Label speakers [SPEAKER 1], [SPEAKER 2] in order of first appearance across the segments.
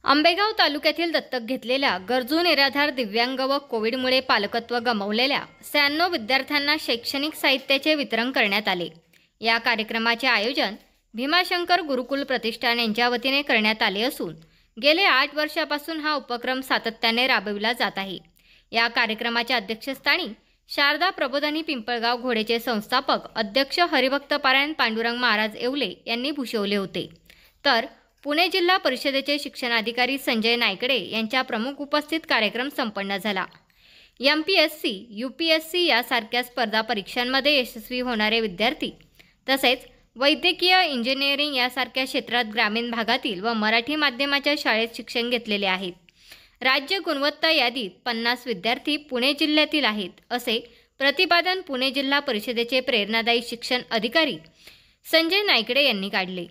[SPEAKER 1] आंबेगाव तालुक्यातील दत्तक घेतलेल्या गरजू निराधार दिव्यांग व कोविडमुळे पालकत्व गमावलेल्या 96 विद्यार्थ्यांना शैक्षणिक साहित्याचे वितरण करण्यात आले। या कार्यक्रमाचे आयोजन भीमाशंकर गुरुकुल प्रतिष्ठान यांच्या वतीने करण्यात आले असून गेले 8 वर्षांपासून हा उपक्रम सातत्याने राबविला जात आहे। या कार्यक्रमाच्या अध्यक्षस्थानी शारदा प्रबोधिनी पिंपळगाव घोडेचे संस्थापक अध्यक्ष हरिभक्त पारायण पांडुरंग महाराज येवले यांनी भूषवले होते। तर पुणे जिल्हा परिषदेचे शिक्षणाधिकारी संजय नायकडे यांच्या प्रमुख उपस्थित कार्यक्रम संपन्न झाला। MPSC, UPSC यासारख्या स्पर्धा परीक्षांमध्ये यशस्वी होणारे विद्यार्थी तसेच वैद्यकीय, इंजिनिअरिंग यासारख्या क्षेत्रात ग्रामीण भागातील व मराठी माध्यमाच्या शाळेत शिक्षण घेतलेले आहेत। राज्य गुणवत्ता यादीत 50 विद्यार्थी पुणे जिल्ह्यातील आहेत, असे प्रतिपादन पुणे जिल्हा परिषदेचे प्रेरणादायी शिक्षण अधिकारी संजय नायकडे यांनी काढले।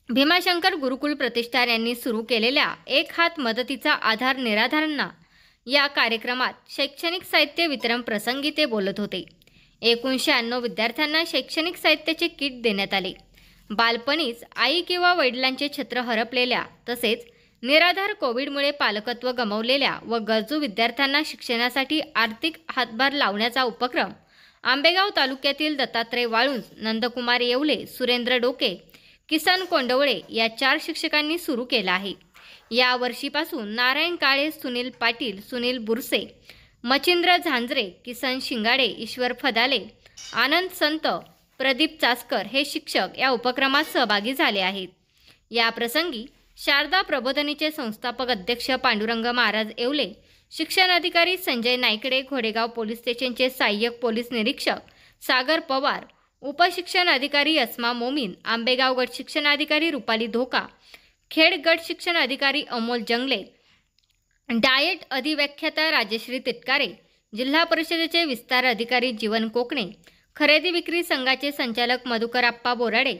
[SPEAKER 1] भीमाशंकर गुरुकुल प्रतिष्ठान यांनी सुरू केलेल्या एक हात मदतीचा आधार निराधारांना या कार्यक्रमात शैक्षणिक साहित्य वितरण प्रसंगी ते बोलत होते। एकूण 96 विद्यार्थ्यांना शैक्षणिक साहित्याचे किट देण्यात आले। बालपणीच आई किंवा वडिलांचे छत्र हरपलेल्या तसेच निराधार कोविडमुळे पालकत्व गमावलेल्या व गरजू विद्यार्थ्यांना शिक्षणासाठी आर्थिक हातभार लावण्याचा उपक्रम आंबेगाव तालुक्यातील दत्तात्रय वाळुंज, नंदकुमार येवले, सुरेंद्र डोके, किसन कोंडवळे या 4 शिक्षकांनी सुरू केला आहे। या वर्षीपासून नारायण काळे, सुनील पाटील, सुनील बुरसे, मचिंद्र झांजरे, किसन शिंगाडे, ईश्वर फदाले, आनंद संत, प्रदीप चासकर हे शिक्षक या उपक्रमात सहभागी झाले आहेत। या प्रसंगी शारदा प्रबोधिनीचे संस्थापक अध्यक्ष पांडुरंग महाराज येवले, शिक्षणाधिकारी संजय नायकडे, घोडेगाव पोलीस स्टेशनचे सहाय्यक पोलीस निरीक्षक सागर पवार, उपशिक्षण अधिकारी अस्मा मोमीन, आंबेगाव गट शिक्षण अधिकारी रुपाली धोका, खेड गट शिक्षण अधिकारी अमोल जंगले, डाएट अधिव्याख्याता राजश्री तिटकारे, जिल्हा परिषदेचे विस्तार अधिकारी जीवन कोकणे, खरेदी विक्री संघाचे संचालक मधुकर आप्पा बोराडे,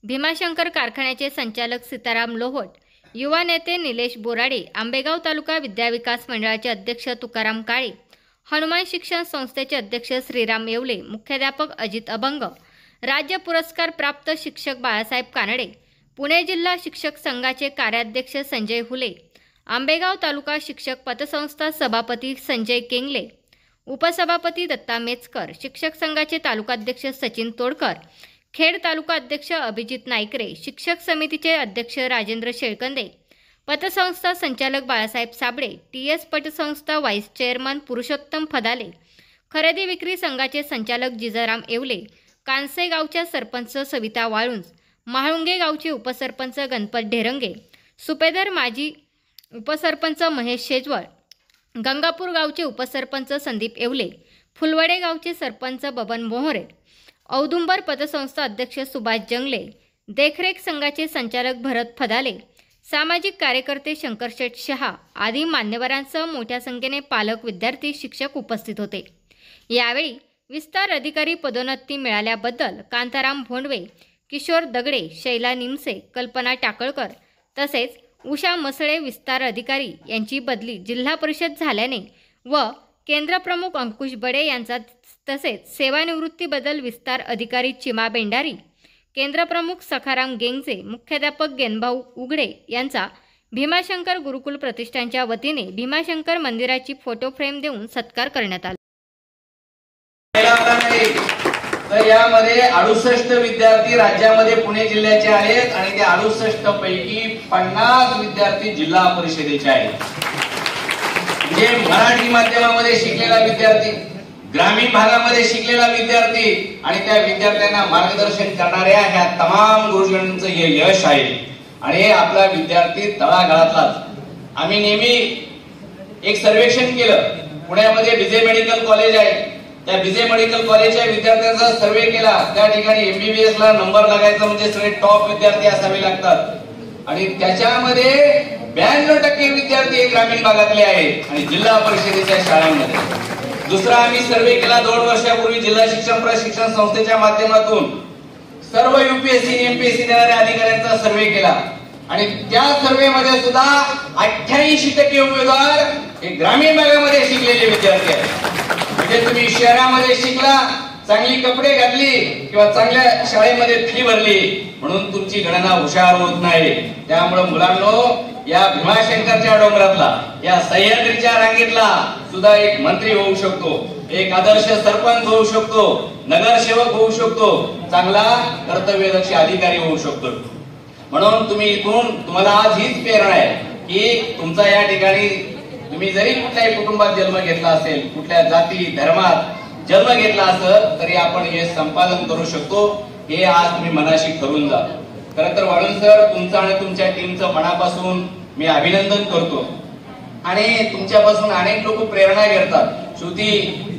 [SPEAKER 1] भीमाशंकर कारखान्याचे संचालक सीताराम लोहोट, युवा नेते निलेश बोराडे, आंबेगाव तालुका विद्याविकास मंडळाचे अध्यक्ष तुकाराम काळे, हनुमान शिक्षण संस्थेचे अध्यक्ष श्रीराम येवले, मुख्याध्यापक अजित अभंग, राज्य पुरस्कार प्राप्त शिक्षक बाळासाहेब कानडे, पुणे जिल्हा शिक्षक संघाचे कार्याध्यक्ष संजय हुले, आंबेगाव तालुका शिक्षक पतसंस्था सभापती संजय केंगले, उपसभापती दत्ता मेचकर, शिक्षक संघाचे तालुकाध्यक्ष सचिन तोडकर, खेड तालुका अध्यक्ष अभिजित नायकरे, शिक्षक समितीचे अध्यक्ष राजेंद्र शेळकंदे, पतसंस्था संचालक बाळासाहेब साबळे, TS पतसंस्था व्हाईस चेअरमन पुरुषोत्तम फदाले, खरेदी विक्री संघाचे संचालक जिजाराम येवले, कानसे गावच्या सरपंच सविता वाळुंज, महाळुंगे गावचे उपसरपंच गणपत ढेरंगे, सुपेदर माजी उपसरपंच महेश शेजवळ, गंगापूर गावचे उपसरपंच संदीप येवले, फुलवडे गावचे सरपंच बबन मोहरे, औदुंबर पतसंस्था अध्यक्ष सुभाष जंगले, देखरेख संघाचे संचालक भरत फदाले, सामाजिक कार्यकर्ते शंकरशेठ शहा आदी मान्यवरांसह मोठ्या संख्येने पालक, विद्यार्थी, शिक्षक उपस्थित होते। यावेळी विस्तार अधिकारी पदोन्नती मिळाल्याबद्दल कांताराम भोंडवे, किशोर दगडे, शैला निमसे, कल्पना टाकळकर तसेच उषा मसळे विस्तार अधिकारी यांची बदली जिल्हा परिषद झाल्याने व केंद्रप्रमुख अंकुश बडे यांचा तसेच सेवानिवृत्तीबद्दल विस्तार अधिकारी चिमा बेंडारी, केंद्रप्रमुख सखाराम गेंगजे, मुख्याध्यापक गेनभाऊ उघडे यांचा भीमाशंकर गुरुकुल प्रतिष्ठानच्या वतीने भीमाशंकर मंदिराची फोटो फ्रेम देऊन सत्कार करण्यात आला।
[SPEAKER 2] तर यामध्ये 68 विद्यार्थी राज्यामध्ये पुणे जिल्ह्याचे आहेत आणि त्या 68 पैकी 50 विद्यार्थी जिल्हा परिषदेचे आहेत। म्हणजे मराठी माध्यमामध्ये शिकलेला विद्यार्थी, ग्रामीण भागामध्ये शिकलेला विद्यार्थी आणि त्या विद्यार्थ्यांना मार्गदर्शन करणाऱ्या ह्या तमाम गुरुजनांचं हे यश आहे। आणि आपला विद्यार्थी तळागाळातलाच। आम्ही नेहमी एक सर्वेक्षण केलं, पुण्यामध्ये विजय मेडिकल कॉलेज आहे, त्या विजय मेडिकल कॉलेजच्या विद्यार्थ्यांचा सर्वे केला। त्या ठिकाणी MBBS ला नंबर लागायचा म्हणजे सगळे टॉप विद्यार्थी असावे लागतात आणि त्याच्यामध्ये 92% विद्यार्थी ग्रामीण भागातले आहेत आणि जिल्हा परिषदेच्या शाळांमध्ये। दुसरा आम्ही सर्वे केला 2 वर्षापूर्वी जिल्हा शिक्षण प्रशिक्षण संस्थेच्या माध्यमातून सर्व UPSC आणि MPSC देणाऱ्या अधिकाऱ्यांचा सर्वे केला आणि त्या सर्वे मध्ये सुद्धा 88% उमेदवार हे ग्रामीण भागामध्ये शिकलेले विद्यार्थी आहेत। म्हणजे तुम्ही शहरामध्ये शिकला, चांगली कपडे घातली किंवा चांगल्या शाळेमध्ये फी भरली म्हणून तुमची गणना हुशार होत नाही। त्यामुळे मुलांनो या भीमाशंकरच्या डोंगरातला, या सह्याद्रीच्या रांगेतला सुद्धा एक मंत्री होऊ शकतो, एक आदर्श सरपंच होऊ शकतो, नगरसेवक होऊ शकतो, चांगला कर्तव्यदक्ष अधिकारी होऊ शकतो. म्हणून तुम्ही इथून, तुम्हाला आज हीच प्रेरणा आहे की तुमचा या ठिकाणी, तुम्ही जरी कुठल्याही कुटुंबात जन्म घेतला असेल, कुठल्या जाती धर्मात जन्म घेतला असेल, तरी आपण हे संपादन करू शकतो. हे आज तुम्ही मनाशी ठरवून जा. खरं तर वाळून सर, तुमचं आणि तुमच्या टीमचं मनापासून मी अभिनंदन करतो. आणि तुमच्यापासून अनेक लोक प्रेरणा घेतात. ज्योती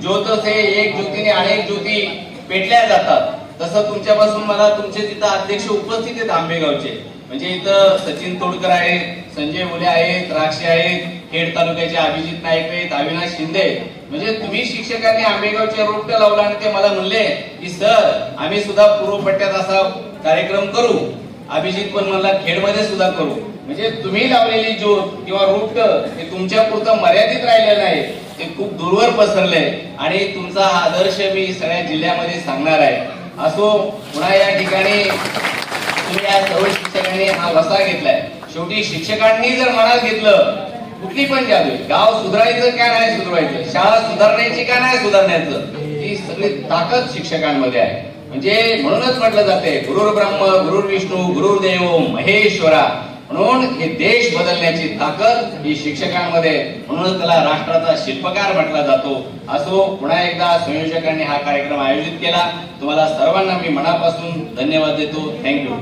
[SPEAKER 2] ज्योतसे एक ज्योतीने अनेक ज्योती पेटल्या जातात. तसं तुमच्यापासून मला, तुमचे तिथं अध्यक्ष उपस्थित आहेत आंबेगावचे, म्हणजे इथं सचिन तोडकर आहेत, संजय मुले आहेत, राक्षे आहेत, खेड तालुक्याचे अभिजित नाईक आहेत, अविनाश शिंदे. म्हणजे तुम्ही शिक्षकांनी आंबेगावचे रोपटे लावला आणि ते मला म्हणले की सर आम्ही सुद्धा पूर्व पट्ट्यात असा कार्यक्रम करू. अभिजित पण म्हणला खेडमध्ये सुद्धा करू. म्हणजे तुम्ही लावलेली ज्योत किंवा रोपट हे तुमच्या पुरतं मर्यादित राहिलेलं नाही, ते खूप दूरवर पसरलंय. आणि तुमचा हा आदर्श मी सगळ्या जिल्ह्यामध्ये सांगणार आहे. असो, पुन्हा या ठिकाणी तुम्ही या सर्व शिक्षकांनी हा वसा घेतलाय. शेवटी शिक्षकांनी जर मनात घेतलं, कुठली पण जादू, गाव सुधारायचं का नाही सुधारायचं, शाळा सुधारण्याची का नाही सुधारण्याचं, ही सगळी ताकद शिक्षकांमध्ये आहे. म्हणजे म्हणूनच म्हटलं जाते गुरुर् ब्रह्म गुरुर् विष्णू गुरुर्देव महेश्वरा. म्हणून हे देश बदलण्याची ताकद ही शिक्षकांमध्ये, म्हणूनच त्याला राष्ट्राचा शिल्पकार म्हटला जातो. असो, पुन्हा एकदा संयोजकांनी हा कार्यक्रम आयोजित केला. तुम्हाला सर्वांना मी मनापासून धन्यवाद देतो. थँक्यू.